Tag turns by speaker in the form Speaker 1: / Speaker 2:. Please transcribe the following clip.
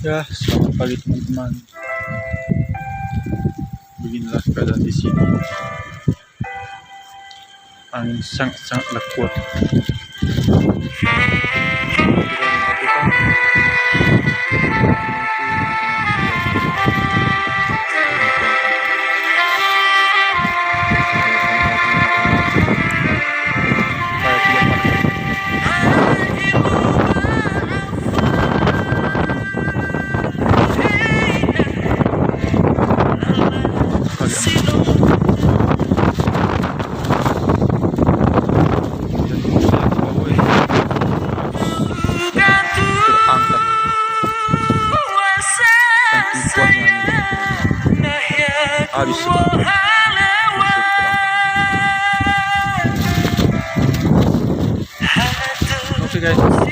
Speaker 1: Ya, selamat pagi teman-teman. Beginilah keadaan di sini. Angin sangat kuat. Habis oke guys.